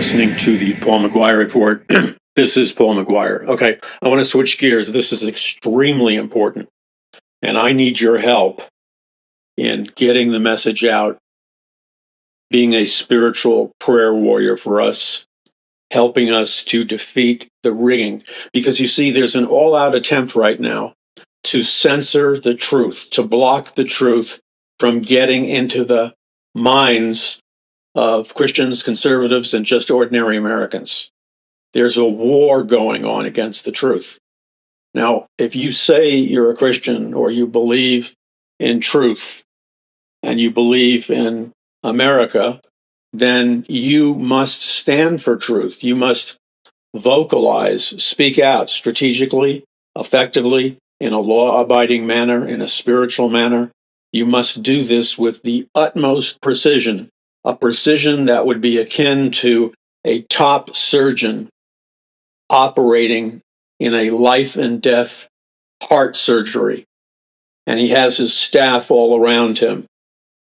listening to the Paul McGUIRE report. This is Paul McGUIRE. Okay, I want to switch gears. This is extremely important, and I need your help in getting the message out, being a spiritual prayer warrior for us, helping us to defeat the rigging. Because you see, there's an all-out attempt right now to censor the truth, to block the truth from getting into the minds of Christians, conservatives, and just ordinary Americans. There's a war going on against the truth. Now, if you say you're a Christian or you believe in truth and you believe in America, then you must stand for truth. You must vocalize, speak out strategically, effectively, in a law-abiding manner, in a spiritual manner. You must do this with the utmost precision, a precision that would be akin to a top surgeon operating in a life and death heart surgery. And he has his staff all around him.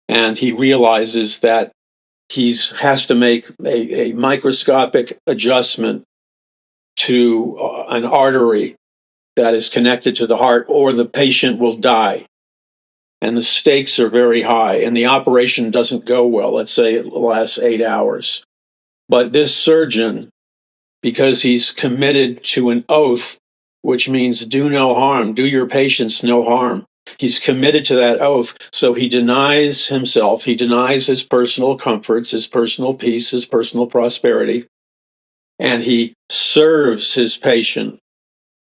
And he realizes that he has to make a microscopic adjustment to an artery that is connected to the heart, or the patient will die. And the stakes are very high, and the operation doesn't go well. Let's say it lasts 8 hours. But this surgeon, because he's committed to an oath, which means do no harm, do your patients no harm. He's committed to that oath, so he denies himself, he denies his personal comforts, his personal peace, his personal prosperity, and he serves his patient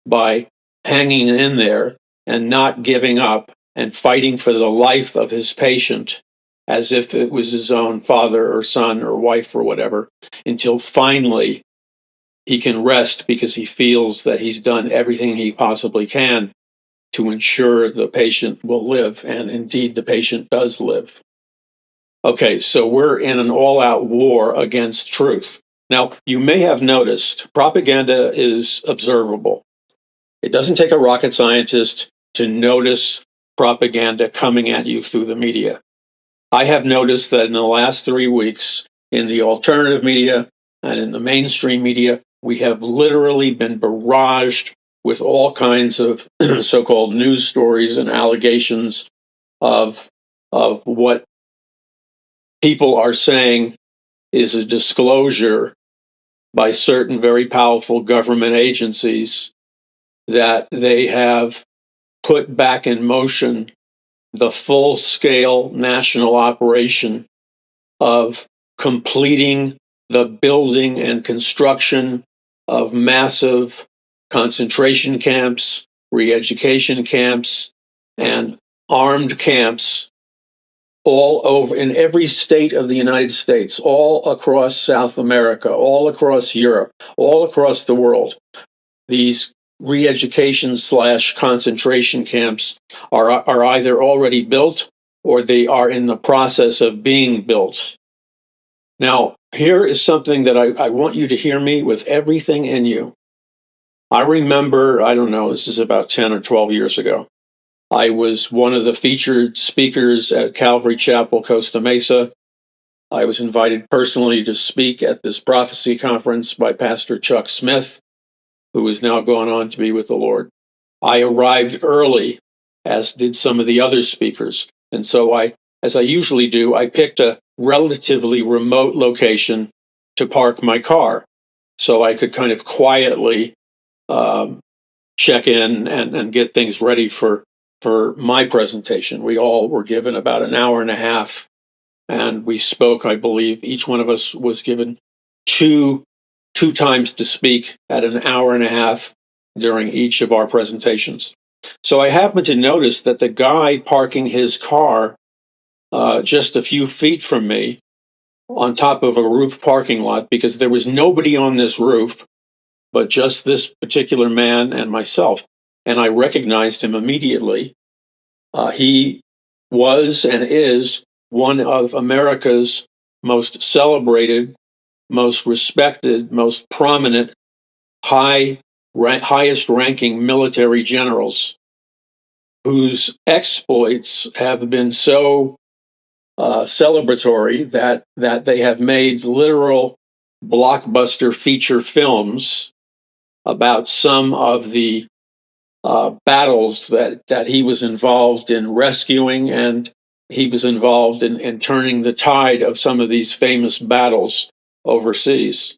by hanging in there and not giving up and fighting for the life of his patient as if it was his own father or son or wife or whatever, until finally he can rest because he feels that he's done everything he possibly can to ensure the patient will live, and indeed the patient does live. Okay, so we're in an all-out war against truth. Now, you may have noticed propaganda is observable. It doesn't take a rocket scientist to notice propaganda coming at you through the media. I have noticed that in the last 3 weeks, in the alternative media and in the mainstream media, we have literally been barraged with all kinds of so-called news stories and allegations of what people are saying is a disclosure by certain very powerful government agencies that they have put back in motion the full-scale national operation of completing the building and construction of massive concentration camps, re-education camps, and armed camps all over in every state of the United States, all across South America, all across Europe, all across the world. These re-education / concentration camps are either already built or they are in the process of being built. Now, here is something that I want you to hear me with everything in you. I remember, I don't know, this is about 10 or 12 years ago. I was one of the featured speakers at Calvary Chapel, Costa Mesa. I was invited personally to speak at this prophecy conference by Pastor Chuck Smith, who is now gone on to be with the Lord. I arrived early, as did some of the other speakers. And so as I usually do, I picked a relatively remote location to park my car so I could kind of quietly check in and get things ready for my presentation. We all were given about an hour and a half, and we spoke, I believe, each one of us was given two times to speak at an hour and a half during each of our presentations. So I happened to notice that the guy parking his car just a few feet from me on top of a roof parking lot, because there was nobody on this roof but just this particular man and myself. And I recognized him immediately. He was and is one of America's most celebrated, most respected, most prominent, highest ranking military generals, whose exploits have been so celebratory that they have made literal blockbuster feature films about some of the battles that he was involved in rescuing, and he was involved in turning the tide of some of these famous battles overseas.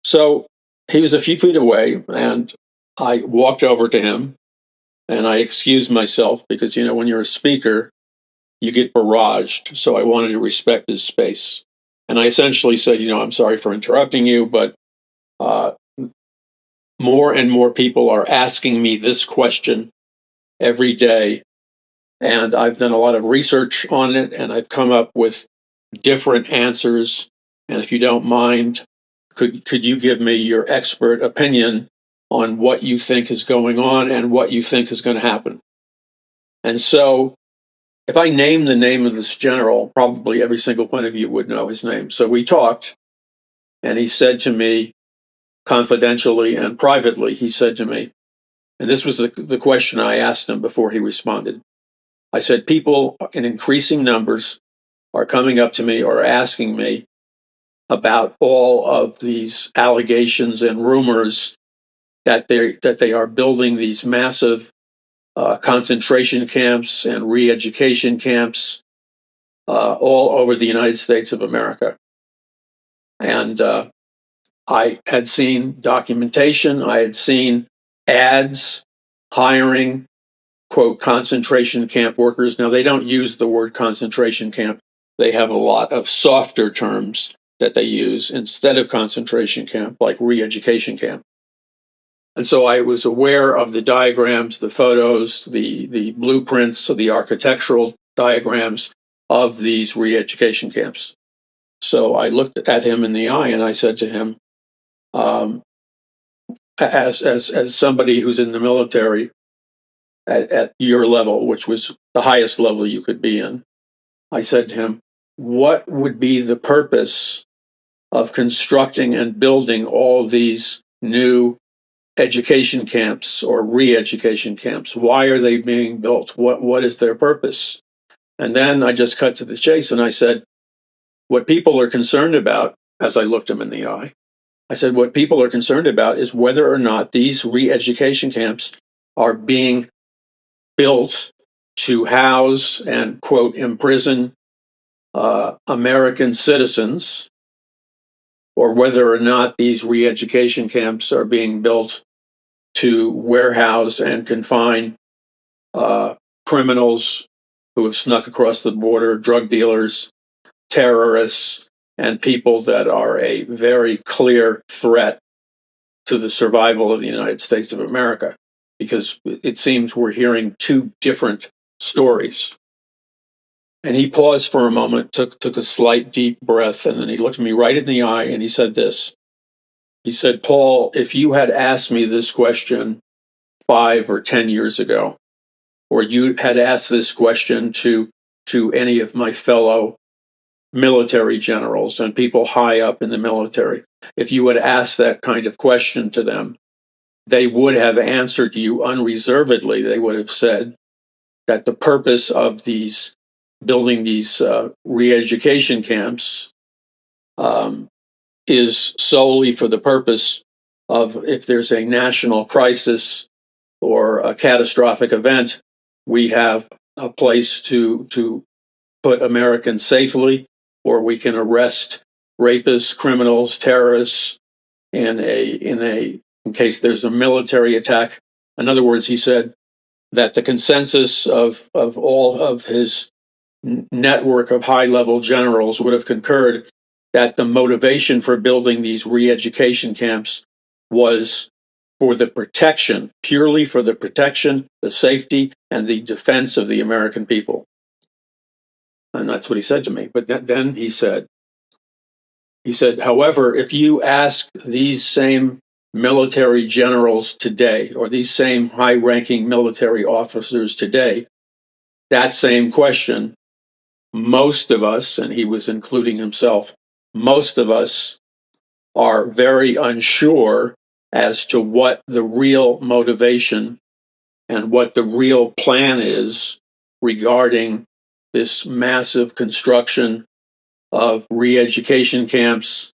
So he was a few feet away, and I walked over to him and I excused myself because, when you're a speaker, you get barraged. So I wanted to respect his space. And I essentially said, I'm sorry for interrupting you, but more and more people are asking me this question every day. And I've done a lot of research on it, and I've come up with different answers. And if you don't mind, could you give me your expert opinion on what you think is going on and what you think is going to happen? And so if I name the name of this general, probably every single one of you would know his name. So we talked, and he said to me, confidentially and privately, he said to me, and this was the question I asked him before he responded. I said, people in increasing numbers are coming up to me or asking me about all of these allegations and rumors that they are building these massive concentration camps and re-education camps all over the United States of America. And I had seen documentation. I had seen ads hiring, quote, concentration camp workers. Now, they don't use the word concentration camp. They have a lot of softer terms that they use instead of concentration camp, like re-education camp. And so I was aware of the diagrams, the photos, the blueprints, the architectural diagrams of these re-education camps. So I looked at him in the eye and I said to him, as somebody who's in the military at your level, which was the highest level you could be in, I said to him, what would be the purpose of constructing and building all these new education camps or re-education camps? Why are they being built? What is their purpose? And then I just cut to the chase and I said, what people are concerned about, as I looked him in the eye, I said, what people are concerned about is whether or not these re-education camps are being built to house and, quote, imprison American citizens, or whether or not these re-education camps are being built to warehouse and confine criminals who have snuck across the border, drug dealers, terrorists, and people that are a very clear threat to the survival of the United States of America, because it seems we're hearing two different stories. And he paused for a moment, took a slight deep breath, and then he looked me right in the eye and he said this. He said, Paul, if you had asked me this question 5 or 10 years ago, or you had asked this question to any of my fellow military generals and people high up in the military, if you had asked that kind of question to them, they would have answered you unreservedly. They would have said that the purpose of building these re-education camps is solely for the purpose of, if there's a national crisis or a catastrophic event, we have a place to put Americans safely, or we can arrest rapists, criminals, terrorists in case there's a military attack. In other words, he said that the consensus of all of his network of high-level generals would have concurred that the motivation for building these re-education camps was for the protection, purely for the protection, the safety, and the defense of the American people. And that's what he said to me. But then he said, however, if you ask these same military generals today, or these same high-ranking military officers today, that same question, most of us, and he was including himself, most of us are very unsure as to what the real motivation and what the real plan is regarding this massive construction of re-education camps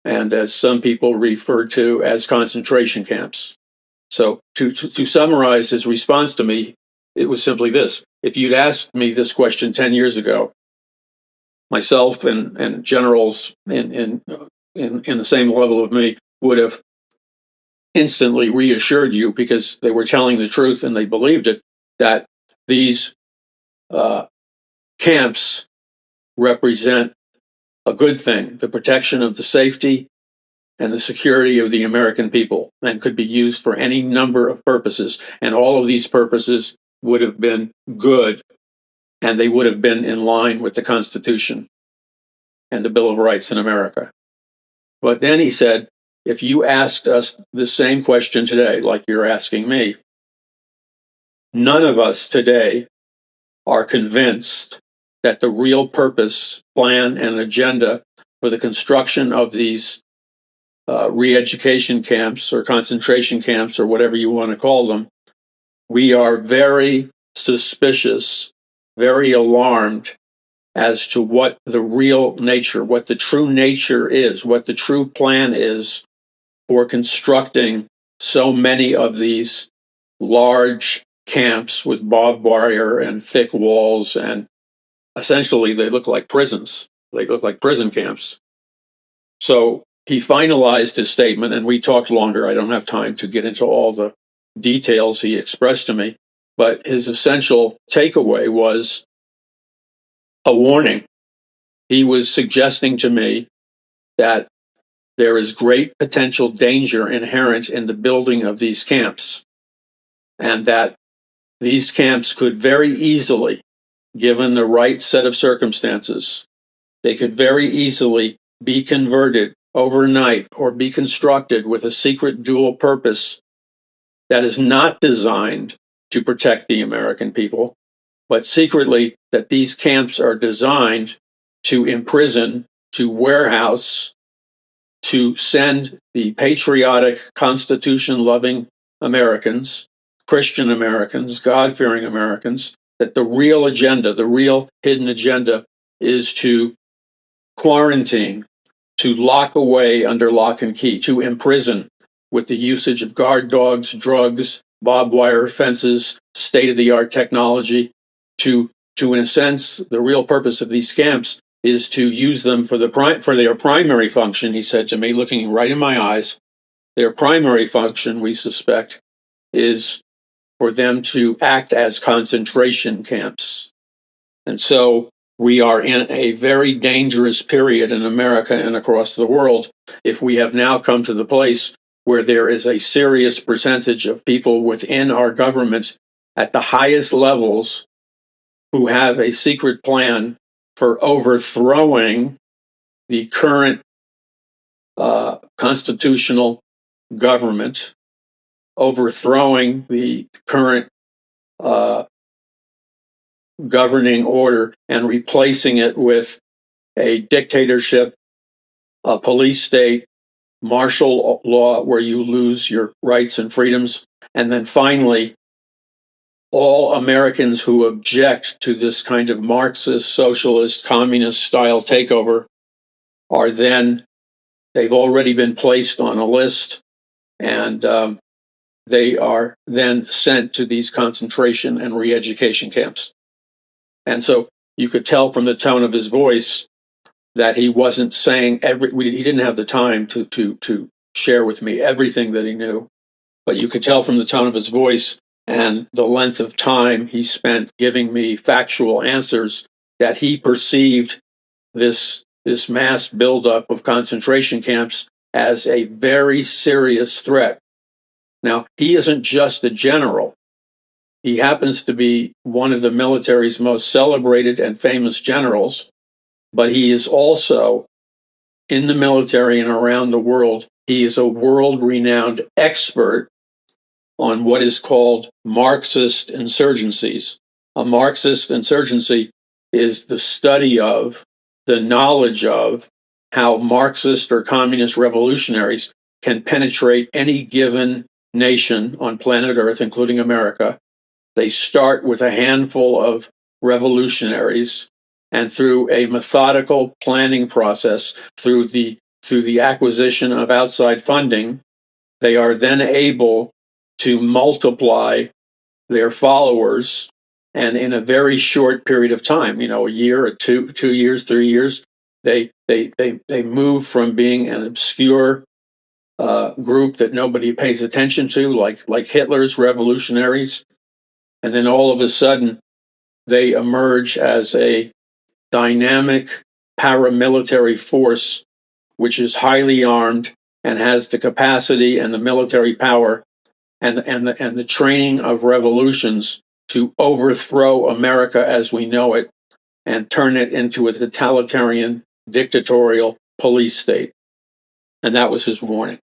and as some people refer to as concentration camps. So to summarize his response to me, it was simply this. If you'd asked me this question 10 years ago, myself and generals in the same level of me would have instantly reassured you, because they were telling the truth and they believed it, that these camps represent a good thing, the protection of the safety and the security of the American people, and could be used for any number of purposes. And all of these purposes would have been good, and they would have been in line with the Constitution and the Bill of Rights in America. But then he said, if you asked us the same question today, like you're asking me, none of us today are convinced that the real purpose, plan, and agenda for the construction of these re-education camps or concentration camps or whatever you want to call them, we are very suspicious, very alarmed as to what the real nature, what the true nature is, what the true plan is for constructing so many of these large camps with barbed wire and thick walls, and essentially they look like prisons. They look like prison camps. So he finalized his statement, and we talked longer. I don't have time to get into all the details he expressed to me, but his essential takeaway was a warning. He was suggesting to me that there is great potential danger inherent in the building of these camps, and that these camps could very easily, given the right set of circumstances, they could very easily be converted overnight or be constructed with a secret dual purpose that is not designed to protect the American people, but secretly that these camps are designed to imprison, to warehouse, to send the patriotic, Constitution-loving Americans, Christian Americans, God-fearing Americans, that the real agenda, the real hidden agenda, is to quarantine, to lock away under lock and key, to imprison with the usage of guard dogs, drugs, barbed wire fences, state-of-the-art technology, to in a sense, the real purpose of these camps is to use them for their primary function, he said to me, looking right in my eyes. Their primary function, we suspect, is for them to act as concentration camps. And so we are in a very dangerous period in America and across the world if we have now come to the place where there is a serious percentage of people within our government at the highest levels who have a secret plan for overthrowing the current constitutional government, overthrowing the current governing order and replacing it with a dictatorship, a police state, martial law where you lose your rights and freedoms, and then finally, all Americans who object to this kind of Marxist, socialist, communist style takeover are then, they've already been placed on a list, and they are then sent to these concentration and re-education camps. And so you could tell from the tone of his voice that he wasn't saying he didn't have the time to share with me everything that he knew, but you could tell from the tone of his voice and the length of time he spent giving me factual answers that he perceived this mass buildup of concentration camps as a very serious threat. Now, he isn't just a general. He happens to be one of the military's most celebrated and famous generals, but he is also, in the military and around the world, he is a world-renowned expert on what is called Marxist insurgencies. A Marxist insurgency is the study of, the knowledge of, how Marxist or communist revolutionaries can penetrate any given nation on planet Earth, including America. They start with a handful of revolutionaries, and through a methodical planning process, through the through the acquisition of outside funding, they are then able to multiply their followers, and in a very short period of time, a year or 2 years, 3 years, they move from being an obscure group that nobody pays attention to, like Hitler's revolutionaries, and then all of a sudden they emerge as a dynamic paramilitary force which is highly armed and has the capacity and the military power and the training of revolutions to overthrow America as we know it and turn it into a totalitarian, dictatorial police state. And that was his warning.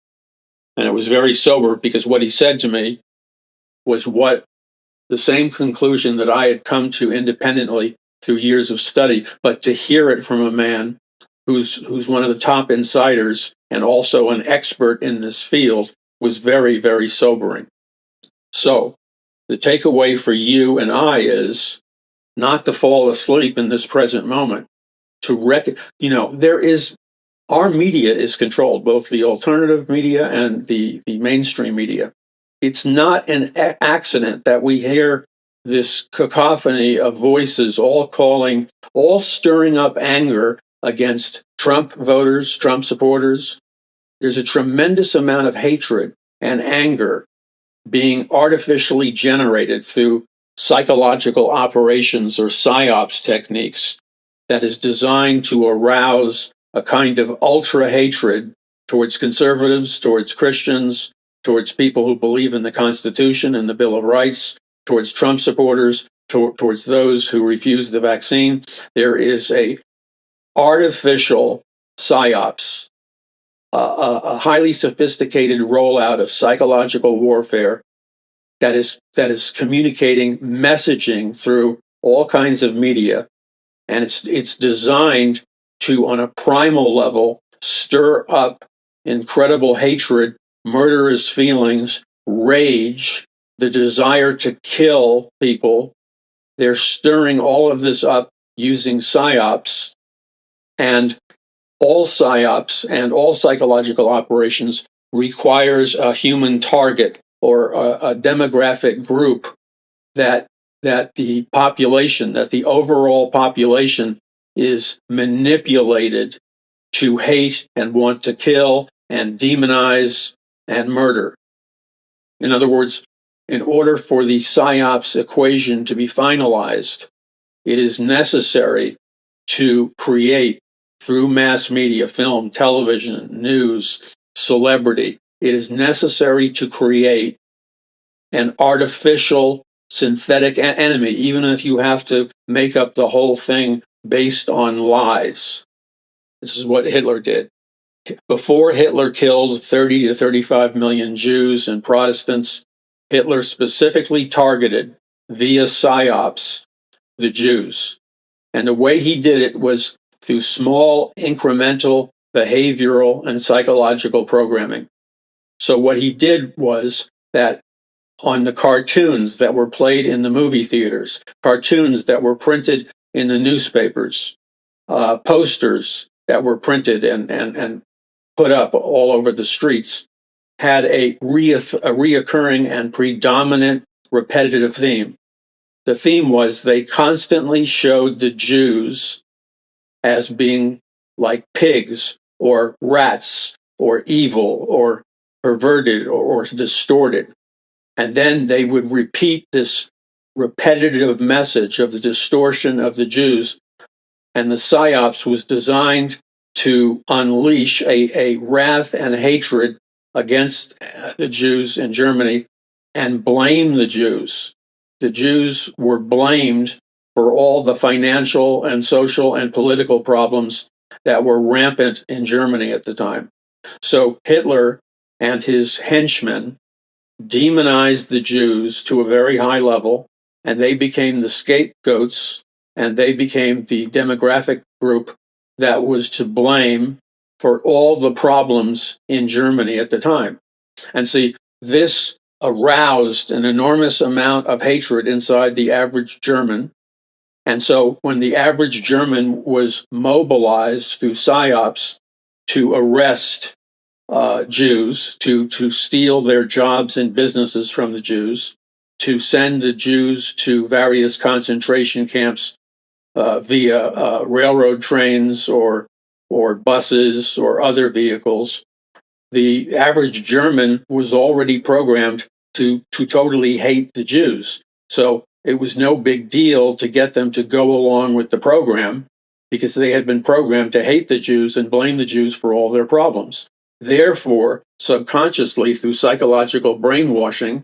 And it was very sober, because what he said to me was what the same conclusion that I had come to independently through years of study, but to hear it from a man who's one of the top insiders and also an expert in this field was very, very sobering. So the takeaway for you and I is not to fall asleep in this present moment, our media is controlled, both the alternative media and the mainstream media. It's not an accident that we hear this cacophony of voices all stirring up anger against Trump voters, Trump supporters. There's a tremendous amount of hatred and anger being artificially generated through psychological operations or psyops techniques that is designed to arouse a kind of ultra hatred towards conservatives, towards Christians, towards people who believe in the Constitution and the Bill of Rights, towards Trump supporters, towards those who refuse the vaccine. There is a artificial psyops, a highly sophisticated rollout of psychological warfare that is communicating messaging through all kinds of media, and it's designed to, on a primal level, stir up incredible hatred, murderous feelings, rage, the desire to kill people. They're stirring all of this up using psyops, and all psyops and all psychological operations requires a human target or a demographic group that the overall population is manipulated to hate and want to kill and demonize and murder. In other words, in order for the psyops equation to be finalized, it is necessary to create, through mass media, film, television, news, celebrity, it is necessary to create an artificial synthetic enemy, even if you have to make up the whole thing based on lies. This is what Hitler did. Before Hitler killed 30 to 35 million Jews and Protestants, Hitler specifically targeted, via psyops, the Jews. And the way he did it was through small, incremental, behavioral, and psychological programming. So what he did was that on the cartoons that were played in the movie theaters, cartoons that were printed in the newspapers, posters that were printed and put up all over the streets, had a reoccurring and predominant repetitive theme. The theme was they constantly showed the Jews as being like pigs or rats or evil or perverted or distorted. And then they would repeat this repetitive message of the distortion of the Jews. And the psyops was designed to unleash a wrath and hatred against the Jews in Germany and blame the Jews. The Jews were blamed for all the financial and social and political problems that were rampant in Germany at the time. So Hitler and his henchmen demonized the Jews to a very high level, and they became the scapegoats, and they became the demographic group that was to blame for all the problems in Germany at the time. And see, this aroused an enormous amount of hatred inside the average German. And so when the average German was mobilized through psyops to arrest Jews, to steal their jobs and businesses from the Jews, to send the Jews to various concentration camps via railroad trains or buses or other vehicles. The average German was already programmed to totally hate the Jews. So it was no big deal to get them to go along with the program because they had been programmed to hate the Jews and blame the Jews for all their problems. Therefore, subconsciously, through psychological brainwashing,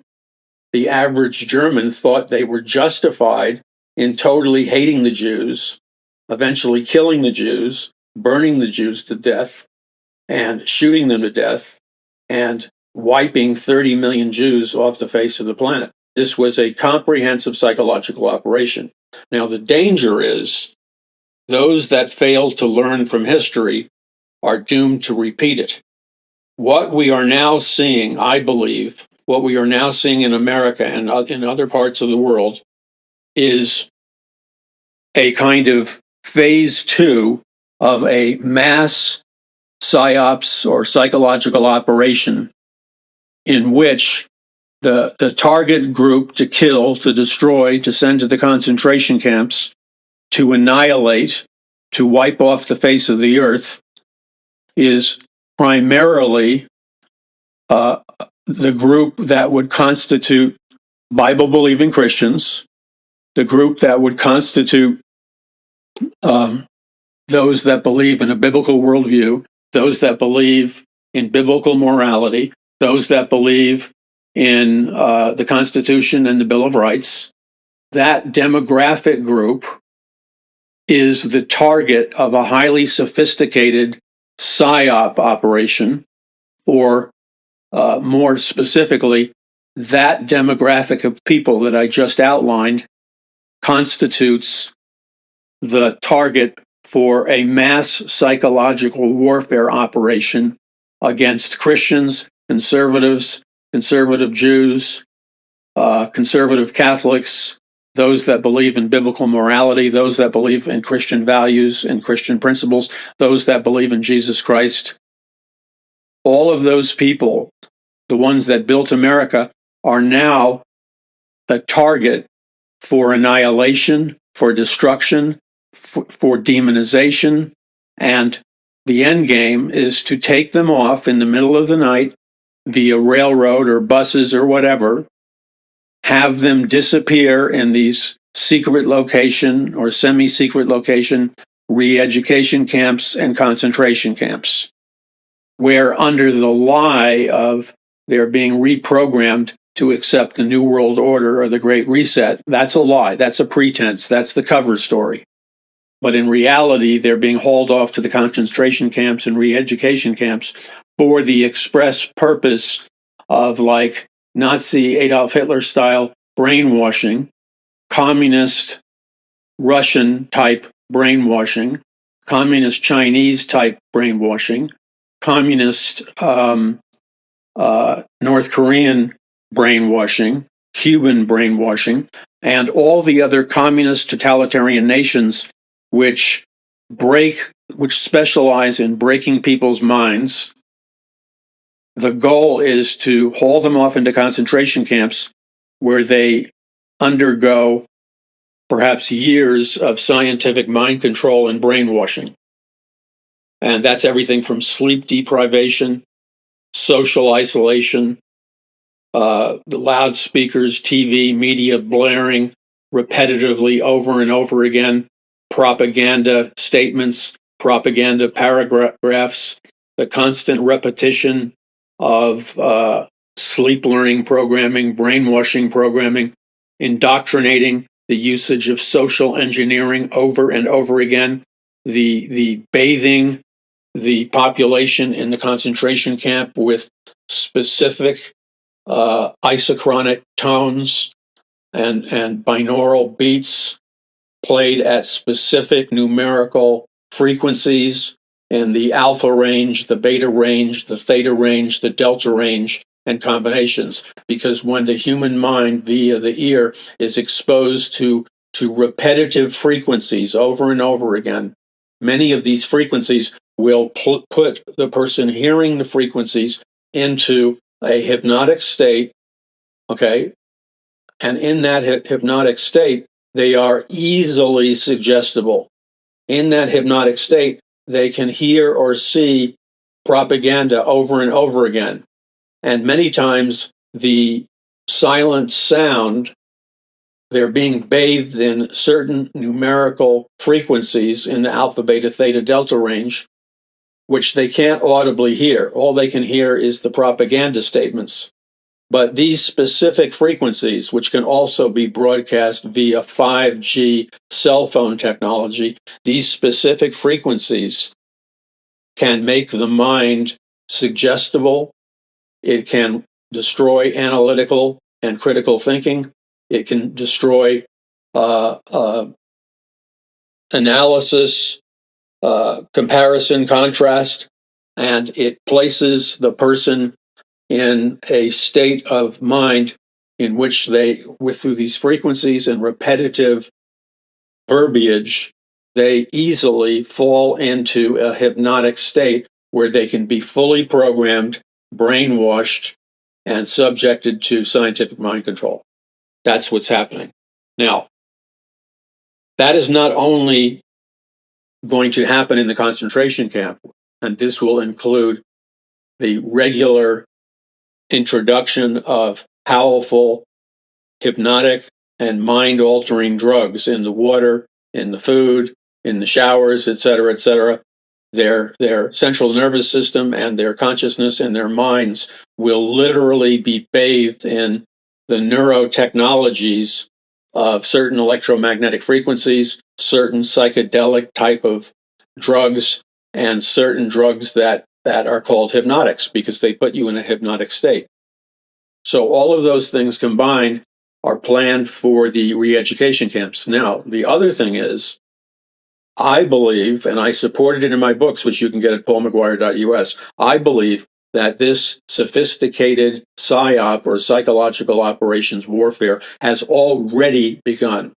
the average German thought they were justified in totally hating the Jews, eventually killing the Jews, burning the Jews to death, and shooting them to death, and wiping 30 million Jews off the face of the planet. This was a comprehensive psychological operation. Now, the danger is those that fail to learn from history are doomed to repeat it. What we are now seeing, I believe, what we are now seeing in America and in other parts of the world is a kind of phase 2 of a mass psyops or psychological operation in which the target group to kill, to destroy, to send to the concentration camps, to annihilate, to wipe off the face of the earth is primarily the group that would constitute Bible-believing Christians, the group that would constitute those that believe in a biblical worldview, those that believe in biblical morality, those that believe in the Constitution and the Bill of Rights. That demographic group is the target of a highly sophisticated PSYOP operation, or more specifically, that demographic of people that I just outlined constitutes the target for a mass psychological warfare operation against Christians, conservatives, conservative Jews, conservative Catholics, those that believe in biblical morality, those that believe in Christian values and Christian principles, those that believe in Jesus Christ. All of those people, the ones that built America, are now the target for annihilation, for destruction, for demonization, and the end game is to take them off in the middle of the night via railroad or buses or whatever, have them disappear in these secret location or semi-secret location re-education camps and concentration camps, where under the lie of they're being reprogrammed to accept the New World Order or the Great Reset, that's a lie, that's a pretense, that's the cover story. But in reality, they're being hauled off to the concentration camps and re-education camps for the express purpose of, like, Nazi Adolf Hitler style brainwashing, communist Russian type brainwashing, communist Chinese type brainwashing, communist North Korean brainwashing, Cuban brainwashing, and all the other communist totalitarian nations which specialize in breaking people's minds. The goal is to haul them off into concentration camps where they undergo perhaps years of scientific mind control and brainwashing. And that's everything from sleep deprivation, social isolation, the loudspeakers, TV, media blaring repetitively over and over again, propaganda statements, propaganda paragraphs, the constant repetition of sleep learning programming, brainwashing programming, indoctrinating, the usage of social engineering over and over again, the bathing the population in the concentration camp with specific isochronic tones and binaural beats played at specific numerical frequencies in the alpha range, the beta range, the theta range, the delta range, and combinations. Because when the human mind via the ear is exposed to repetitive frequencies over and over again, many of these frequencies will put the person hearing the frequencies into a hypnotic state, okay? And in that hypnotic state, they are easily suggestible. In that hypnotic state, they can hear or see propaganda over and over again. And many times the silent sound, they're being bathed in certain numerical frequencies in the alpha, beta, theta, delta range, which they can't audibly hear. All they can hear is the propaganda statements. But these specific frequencies, which can also be broadcast via 5G cell phone technology, these specific frequencies can make the mind suggestible. It can destroy analytical and critical thinking. It can destroy analysis, comparison, contrast, and it places the person in a state of mind in which they, through these frequencies and repetitive verbiage, they easily fall into a hypnotic state where they can be fully programmed, brainwashed, and subjected to scientific mind control. That's what's happening. Now, that is not only going to happen in the concentration camp, and this will include the regular introduction of powerful hypnotic and mind-altering drugs in the water, in the food, in the showers, et cetera, et cetera. Their central nervous system and their consciousness and their minds will literally be bathed in the neurotechnologies of certain electromagnetic frequencies, certain psychedelic type of drugs, and certain drugs that are called hypnotics because they put you in a hypnotic state. So all of those things combined are planned for the re-education camps. Now, the other thing is, I believe, and I supported it in my books, which you can get at paulmcguire.us, I believe that this sophisticated PSYOP or psychological operations warfare has already begun.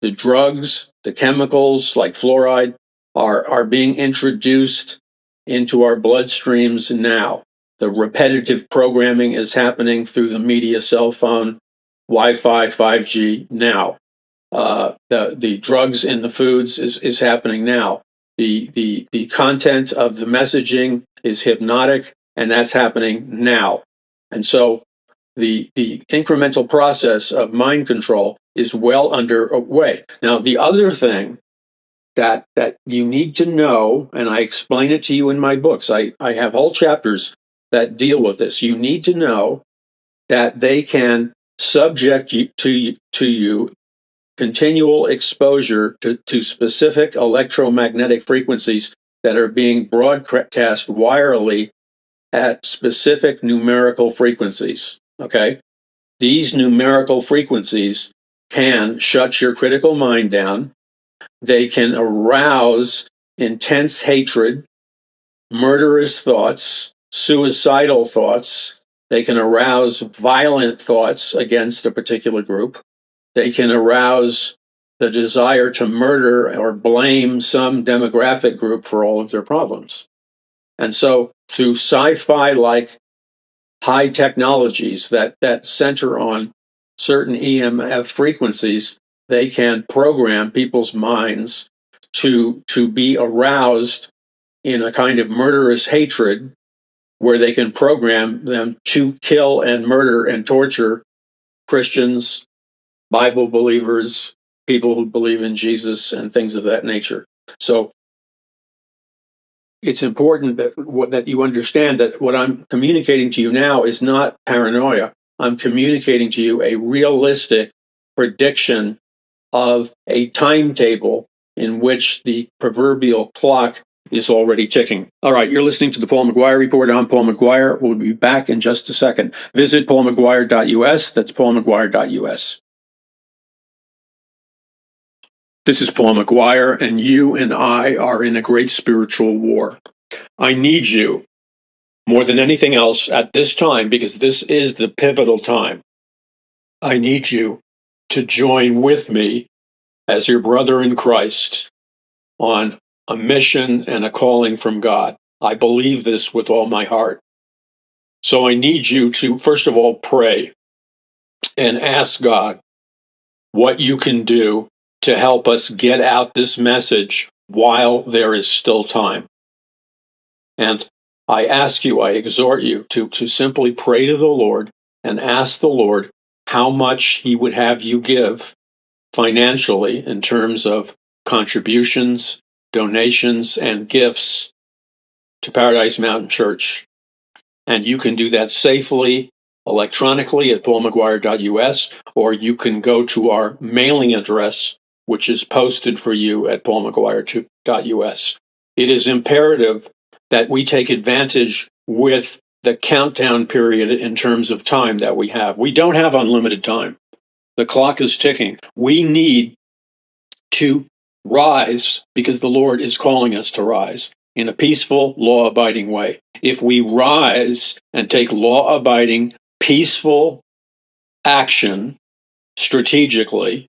The drugs, the chemicals like fluoride are being introduced into our bloodstreams now. The repetitive programming is happening through the media, cell phone, Wi-Fi, 5G now. The drugs in the foods is happening now. The content of the messaging is hypnotic, and that's happening now. And so the incremental process of mind control is well underway. Now, the other thing that you need to know, and I explain it to you in my books, I have whole chapters that deal with this. You need to know that they can subject you to continual exposure to specific electromagnetic frequencies that are being broadcast wirely at specific numerical frequencies. Okay? These numerical frequencies can shut your critical mind down. They can arouse intense hatred, murderous thoughts, suicidal thoughts. They can arouse violent thoughts against a particular group. They can arouse the desire to murder or blame some demographic group for all of their problems. And so through sci-fi-like high technologies that center on certain EMF frequencies, they can program people's minds to be aroused in a kind of murderous hatred where they can program them to kill and murder and torture Christians, Bible believers, people who believe in Jesus, and things of that nature. So it's important that you understand that what I'm communicating to you now is not paranoia. I'm communicating to you a realistic prediction of a timetable in which the proverbial clock is already ticking. All right, you're listening to the Paul McGuire Report. I'm Paul McGuire. We'll be back in just a second. Visit paulmcguire.us. That's paulmcguire.us. This is Paul McGuire, and you and I are in a great spiritual war. I need you more than anything else at this time, because this is the pivotal time. I need you to join with me as your brother in Christ on a mission and a calling from God. I believe this with all my heart. So I need you to, first of all, pray and ask God what you can do to help us get out this message while there is still time. And I ask you, I exhort you to simply pray to the Lord and ask the Lord how much He would have you give financially in terms of contributions, donations, and gifts to Paradise Mountain Church. And you can do that safely electronically at paulmcguire.us, or you can go to our mailing address, which is posted for you at paulmcguire.us. It is imperative that we take advantage with the countdown period in terms of time that we have. We don't have unlimited time. The clock is ticking. We need to rise because the Lord is calling us to rise in a peaceful, law-abiding way. If we rise and take law-abiding, peaceful action strategically,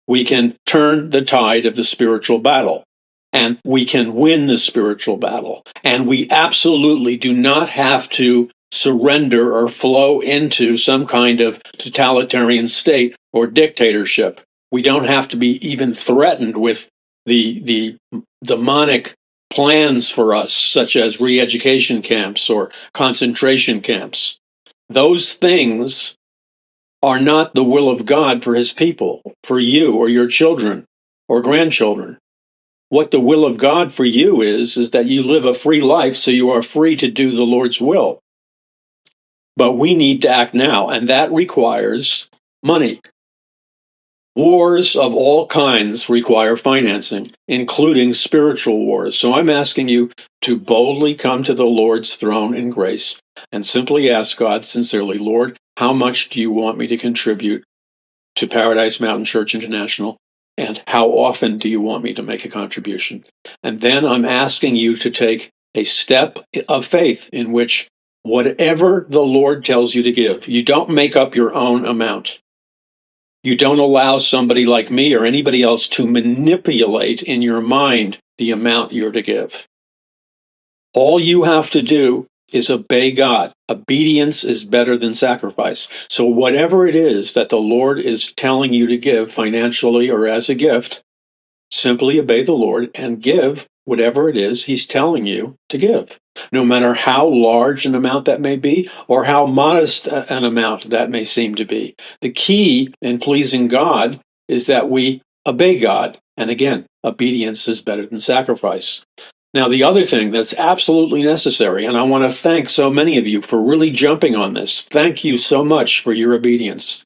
we can turn the tide of the spiritual battle, and we can win the spiritual battle. And we absolutely do not have to surrender or flow into some kind of totalitarian state or dictatorship. We don't have to be even threatened with the demonic plans for us, such as re-education camps or concentration camps. Those things are not the will of God for His people, for you or your children or grandchildren. What the will of God for you is that you live a free life so you are free to do the Lord's will. But we need to act now, and that requires money. Wars of all kinds require financing, including spiritual wars. So I'm asking you to boldly come to the Lord's throne in grace and simply ask God sincerely, Lord, how much do you want me to contribute to Paradise Mountain Church International? And how often do you want me to make a contribution? And then I'm asking you to take a step of faith in which whatever the Lord tells you to give, you don't make up your own amount. You don't allow somebody like me or anybody else to manipulate in your mind the amount you're to give. All you have to do is obey God. Obedience is better than sacrifice. So whatever it is that the Lord is telling you to give financially or as a gift, simply obey the Lord and give whatever it is He's telling you to give, no matter how large an amount that may be or how modest an amount that may seem to be. The key in pleasing God is that we obey God. And again, obedience is better than sacrifice. Now, the other thing that's absolutely necessary, and I want to thank so many of you for really jumping on this. Thank you so much for your obedience.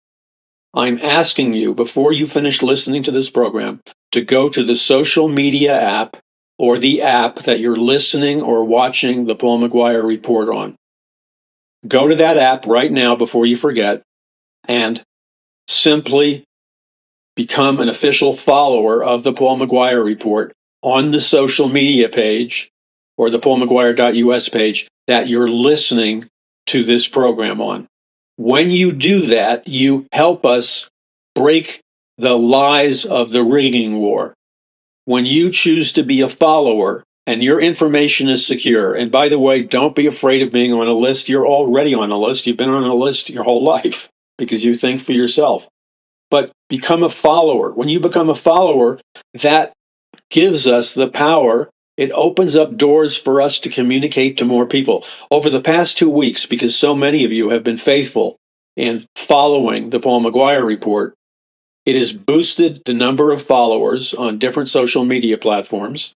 I'm asking you, before you finish listening to this program, to go to the social media app or the app that you're listening or watching the Paul McGUIRE Report on. Go to that app right now before you forget and simply become an official follower of the Paul McGUIRE Report on the social media page or the paulmcguire.us page that you're listening to this program on. When you do that, you help us break the lies of the rigging war. When you choose to be a follower and your information is secure, and by the way, don't be afraid of being on a list. You're already on a list. You've been on a list your whole life because you think for yourself. But become a follower. When you become a follower, that gives us the power. It opens up doors for us to communicate to more people. Over the past 2 weeks, because so many of you have been faithful in following the Paul McGUIRE Report, it has boosted the number of followers on different social media platforms,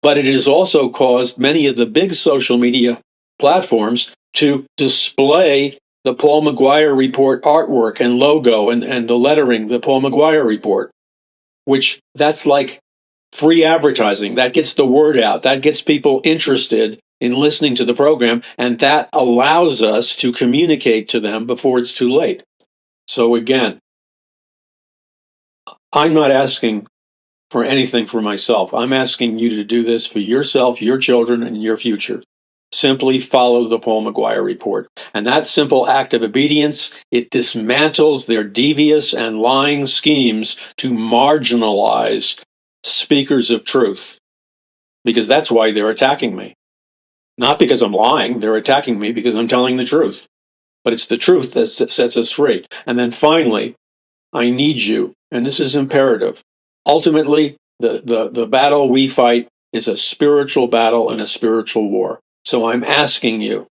but it has also caused many of the big social media platforms to display the Paul McGUIRE Report artwork and logo and the lettering, the Paul McGUIRE Report, which that's like free advertising. That gets the word out. That gets people interested in listening to the program, and that allows us to communicate to them before it's too late. So again, I'm not asking for anything for myself. I'm asking you to do this for yourself, your children, and your future. Simply follow the Paul McGUIRE Report. And that simple act of obedience, it dismantles their devious and lying schemes to marginalize speakers of truth. because that's why they're attacking me. Not because I'm lying. They're attacking me because I'm telling the truth. But it's the truth that sets us free. And then finally, I need you, and this is imperative. Ultimately, the battle we fight is a spiritual battle and a spiritual war. So I'm asking you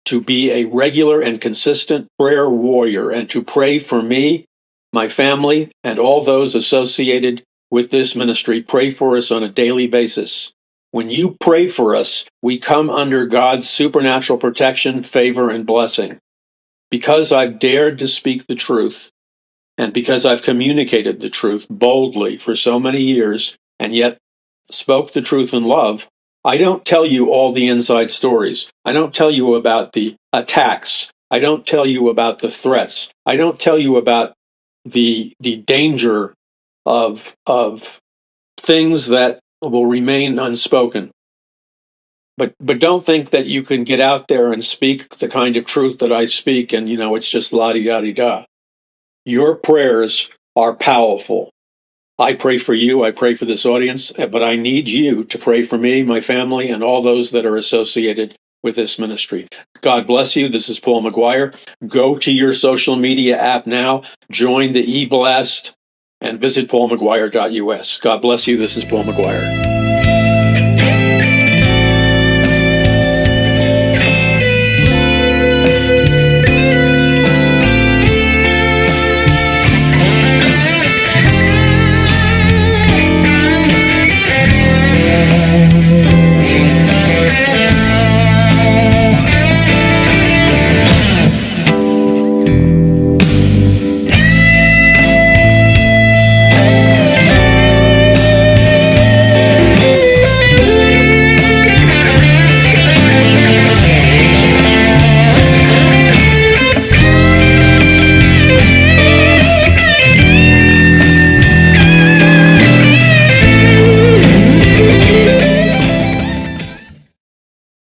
to be a regular and consistent prayer warrior and to pray for me, my family, and all those associated with this ministry. Pray for us on a daily basis. When you pray for us, we come under God's supernatural protection, favor, and blessing. Because I've dared to speak the truth, and because I've communicated the truth boldly for so many years, and yet spoke the truth in love, I don't tell you all the inside stories. I don't tell you about the attacks. I don't tell you about the threats. I don't tell you about the danger of things that will remain unspoken. But don't think that you can get out there and speak the kind of truth that I speak and, it's just la-di-da-di-da. Your prayers are powerful. I pray for you. I pray for this audience, but I need you to pray for me, my family, and all those that are associated with this ministry. God bless you. This is Paul McGuire. Go to your social media app now, join the e-blast, and visit paulmcguire.us. God bless you. This is Paul McGuire.